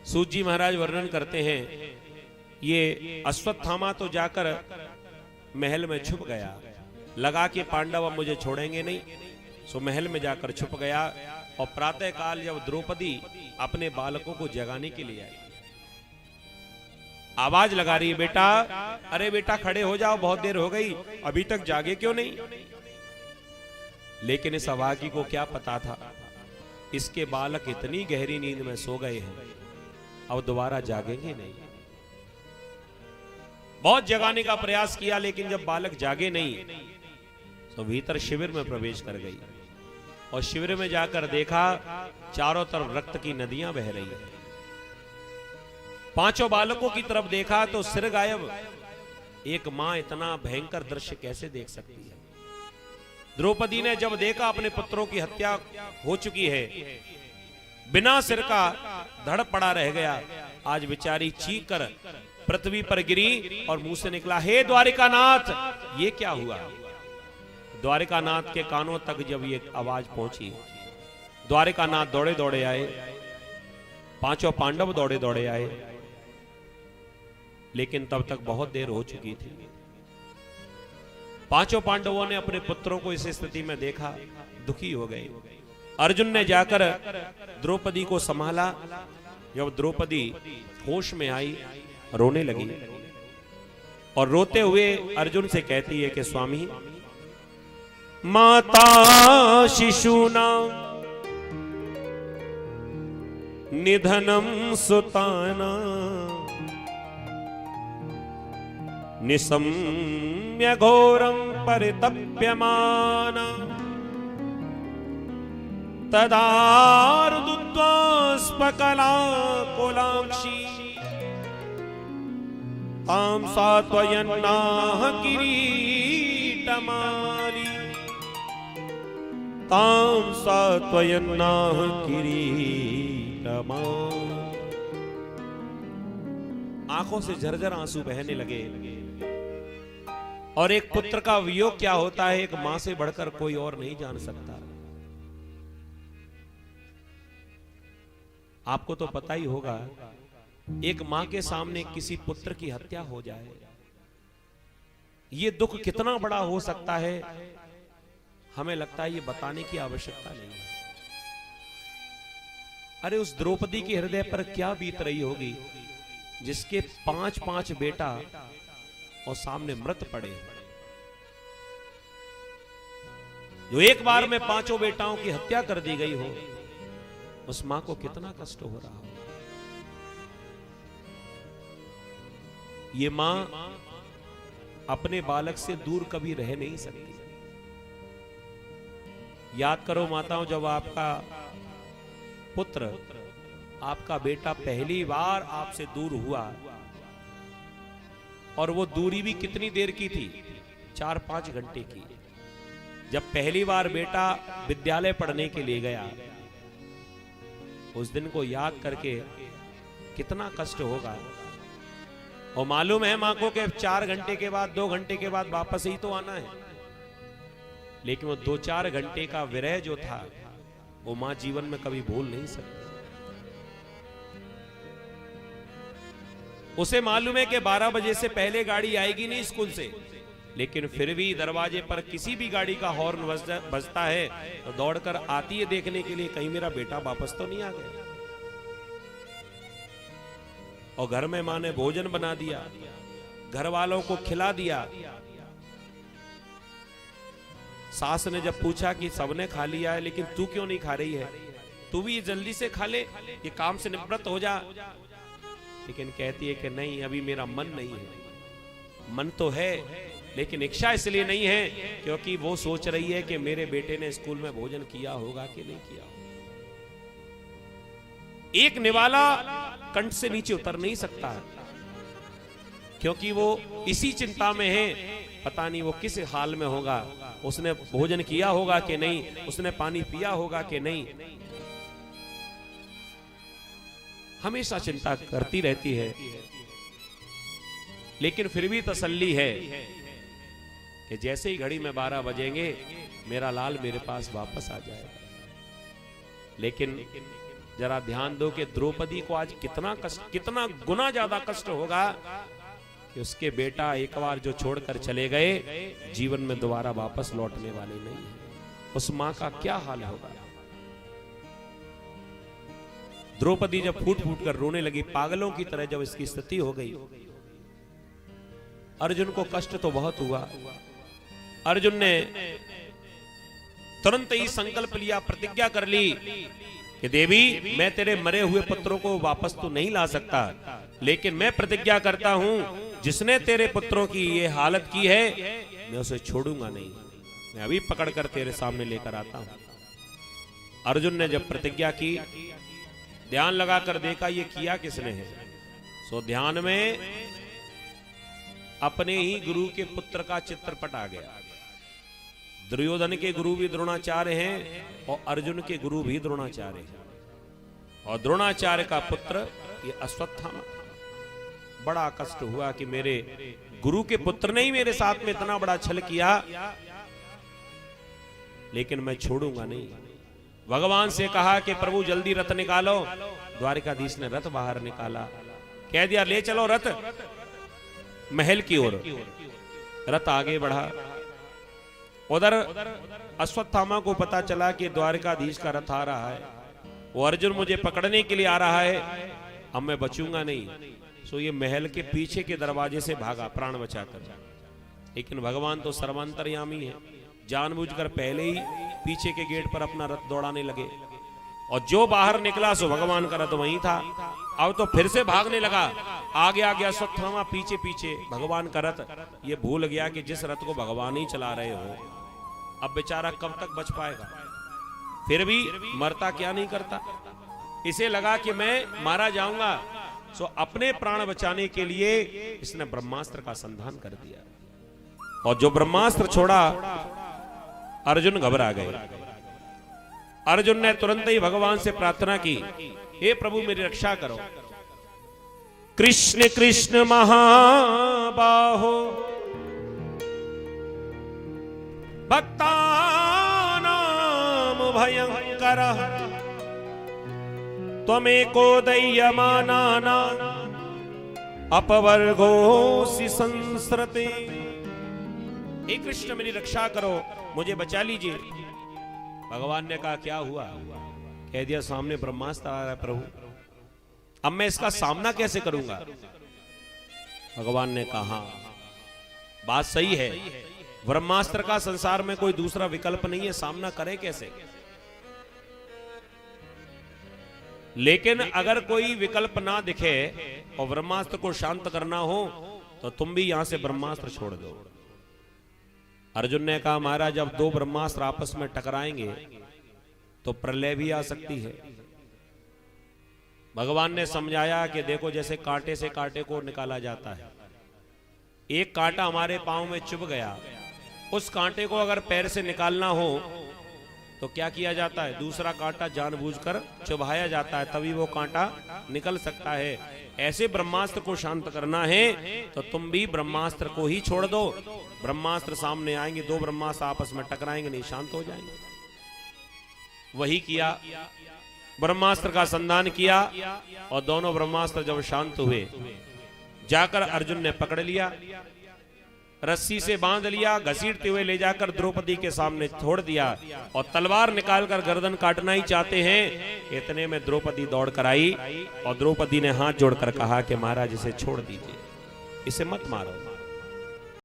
सूत जी महाराज वर्णन करते हैं, ये अश्वत्थामा तो जाकर महल में छुप गया, लगा कि पांडव अब मुझे छोड़ेंगे नहीं, सो महल में जाकर छुप गया। और प्रातः काल जब द्रौपदी अपने बालकों को जगाने के लिए आई, आवाज लगा रही है, बेटा, अरे बेटा खड़े हो जाओ, बहुत देर हो गई, अभी तक जागे क्यों नहीं। लेकिन इस अभागी को क्या पता था, इसके बालक इतनी गहरी नींद में सो गए हैं, अब दोबारा जागेंगे नहीं। बहुत जगाने का प्रयास किया, लेकिन जब बालक जागे नहीं तो भीतर शिविर में प्रवेश कर गई और शिविर में जाकर देखा चारों तरफ रक्त की नदियां बह रही है। पांचों बालकों की तरफ देखा तो सिर गायब। एक मां इतना भयंकर दृश्य कैसे देख सकती है। द्रौपदी ने जब देखा अपने पुत्रों की हत्या हो चुकी है, बिना सिर का धड़ पड़ा रह गया। आज बेचारी चीख कर पृथ्वी पर गिरी और मुंह से निकला, हे द्वारिकानाथ, ये क्या हुआ। द्वारिकानाथ के कानों तक जब ये आवाज पहुंची, द्वारिकानाथ दौड़े दौड़े आए, पांचों पांडव दौड़े दौड़े आए, लेकिन तब तक बहुत देर हो चुकी थी। पांचों पांडवों ने अपने पुत्रों को इस स्थिति में देखा, दुखी हो गए। अर्जुन ने जाकर द्रौपदी को संभाला। जब द्रौपदी होश में आई, रोने लगी और रोते हुए अर्जुन से कहती है कि स्वामी, माता शिशूना निधनम सुताना निसम्य घोरम परितप्यमाना तदारुद्वास्पकला कोलाक्षी ताम सात्वयन्नाह किरीटमाली ताम सात्वयन्नाह किरीटमाली। आंखों से झरझर आंसू बहने लगे। और एक पुत्र का वियोग क्या होता है, एक मां से बढ़कर कोई और नहीं जान सकता। आपको तो पता ही होगा, एक मां के सामने किसी पुत्र की हत्या हो जाए, ये दुख कितना बड़ा हो सकता है, हमें लगता है ये बताने की आवश्यकता नहीं है। अरे उस द्रौपदी के हृदय पर क्या बीत रही होगी, जिसके 5-5 बेटा और सामने मृत पड़े, जो एक बार में 5 बेटाओं की हत्या कर दी गई हो, उस मां को कितना कष्ट हो रहा हो। ये मां अपने बालक से दूर कभी रह नहीं सकती। याद करो माताओं, जब आपका पुत्र, आपका बेटा पहली बार आपसे दूर हुआ, और वो दूरी भी कितनी देर की थी, 4-5 घंटे की। जब पहली बार बेटा विद्यालय पढ़ने के लिए गया, उस दिन को याद करके कितना कष्ट होगा। और मालूम है मां को कि 4 घंटे के बाद, 2 घंटे के बाद वापस ही तो आना है, लेकिन वो 2-4 घंटे का विरह जो था, वो मां जीवन में कभी भूल नहीं सकती। उसे मालूम है कि 12 बजे से पहले गाड़ी आएगी नहीं स्कूल से, लेकिन फिर भी दरवाजे पर किसी भी गाड़ी का हॉर्न बजता है तो दौड़कर आती है देखने के लिए, कहीं मेरा बेटा वापस तो नहीं आ गया। और घर में मां ने भोजन बना दिया, घर वालों को खिला दिया। सास ने जब पूछा कि सबने खा लिया है, लेकिन तू क्यों नहीं खा रही है, तू भी जल्दी से खा ले, ये काम से निवृत्त हो जा। लेकिन कहती है कि नहीं, अभी मेरा मन नहीं है। मन तो है, लेकिन इच्छा इसलिए नहीं है क्योंकि वो सोच रही है कि मेरे बेटे ने स्कूल में भोजन किया होगा कि नहीं किया होगा। एक निवाला कंठ से नीचे उतर नहीं सकता, क्योंकि वो इसी चिंता में है, पता नहीं वो किस हाल में होगा, उसने भोजन किया होगा कि नहीं, उसने पानी पिया होगा कि नहीं। हमेशा चिंता करती रहती है, लेकिन फिर भी तसल्ली है कि जैसे ही घड़ी में 12 बजेंगे, मेरा लाल मेरे पास वापस आ जाएगा। लेकिन जरा ध्यान दो कि द्रौपदी को आज कितना कष्ट, कितना गुना ज्यादा कष्ट होगा कि उसके बेटा एक बार जो छोड़कर चले गए जीवन में दोबारा वापस लौटने वाले नहीं है। उस मां का क्या हाल होगा। द्रौपदी जब फूट फूट कर रोने लगी, पागलों की तरह जब इसकी स्थिति हो गई, अर्जुन को कष्ट तो बहुत हुआ। अर्जुन ने तुरंत ही संकल्प लिया, प्रतिज्ञा कर ली कि देवी मैं तेरे मरे हुए पुत्रों को वापस तो नहीं ला सकता, लेकिन मैं प्रतिज्ञा करता हूं जिसने तेरे पुत्रों की ये हालत की है मैं उसे छोड़ूंगा नहीं, मैं अभी पकड़कर तेरे सामने लेकर आता हूं। अर्जुन ने जब प्रतिज्ञा की, ध्यान लगाकर देखा ये किया किसने है। सो ध्यान में अपने ही गुरु के पुत्र का चित्रपट आ गया। दुर्योधन के गुरु भी द्रोणाचार्य हैं और अर्जुन के गुरु भी द्रोणाचार्य हैं, और द्रोणाचार्य का पुत्र ये अश्वत्थामा। बड़ा कष्ट हुआ कि मेरे गुरु के पुत्र ने ही मेरे साथ में इतना बड़ा छल किया, लेकिन मैं छोड़ूंगा नहीं। भगवान से कहा कि प्रभु जल्दी रथ निकालो। द्वारिकाधीश ने रथ बाहर निकाला, कह दिया ले चलो रथ महल की ओर। रथ आगे बढ़ा। उधर अश्वत्थामा को पता चला कि द्वारिकाधीश का रथ आ रहा है, वो अर्जुन मुझे पकड़ने के लिए आ रहा है, अब मैं बचूंगा नहीं। सो ये महल के पीछे के दरवाजे से भागा प्राण बचाकर। लेकिन भगवान तो सर्वांतर्यामी है, जानबूझकर पहले ही पीछे के गेट पर अपना रथ दौड़ाने लगे, और जो बाहर निकला सो भगवान का रथ वहीं था। अब तो फिर से भागने लगा, आगे आ गया अश्वत्थामा, पीछे पीछे भगवान का रथ। ये भूल गया कि जिस रथ को भगवान ही चला रहे हो, अब बेचारा कब तक बच पाएगा। फिर भी मरता क्या नहीं करता, इसे लगा कि मैं मारा जाऊंगा। सो अपने प्राण बचाने के लिए इसने ब्रह्मास्त्र का संधान कर दिया, और जो ब्रह्मास्त्र छोड़ा अर्जुन घबरा गए। अर्जुन ने तुरंत ही भगवान से प्रार्थना की, हे प्रभु मेरी रक्षा करो। कृष्ण कृष्ण महाबाहो भक्तानां भयंकर त्वमेको दय्यमानानां अपवर्गोऽसि संसृते। हे कृष्ण मेरी रक्षा करो, मुझे बचा लीजिए। भगवान ने कहा क्या हुआ। कह दिया सामने ब्रह्मास्त्र आ रहा है प्रभु, अब मैं इसका सामना कैसे करूंगा। भगवान ने कहा बात सही है, ब्रह्मास्त्र का संसार में कोई दूसरा विकल्प नहीं है, सामना करे कैसे। लेकिन अगर कोई विकल्प ना दिखे और ब्रह्मास्त्र को शांत करना हो तो तुम भी यहां से ब्रह्मास्त्र छोड़ दो। अर्जुन ने कहा महाराज जब दो ब्रह्मास्त्र आपस में टकराएंगे तो प्रलय भी आ सकती है। भगवान ने समझाया कि देखो जैसे कांटे से कांटे को निकाला जाता है, एक कांटा हमारे पांव में चुभ गया, उस कांटे को अगर पैर से निकालना हो तो क्या किया जाता है, दूसरा कांटा जानबूझकर चुभाया जाता है, तभी वो कांटा निकल सकता है। ऐसे ब्रह्मास्त्र को शांत करना है तो तुम भी ब्रह्मास्त्र को ही छोड़ दो। ब्रह्मास्त्र सामने आएंगे, दो ब्रह्मास्त्र आपस में टकराएंगे नहीं, शांत हो जाएंगे। वही किया, ब्रह्मास्त्र का संधान किया और दोनों ब्रह्मास्त्र जब शांत हुए जाकर अर्जुन ने पकड़ लिया, रस्सी से बांध लिया, घसीटते हुए ले जाकर द्रौपदी के सामने छोड़ दिया और तलवार निकालकर गर्दन काटना ही चाहते हैं। इतने में द्रौपदी दौड़ कर आई और द्रौपदी ने हाथ जोड़कर कहा कि महाराज इसे छोड़ दीजिए, इसे मत मारो।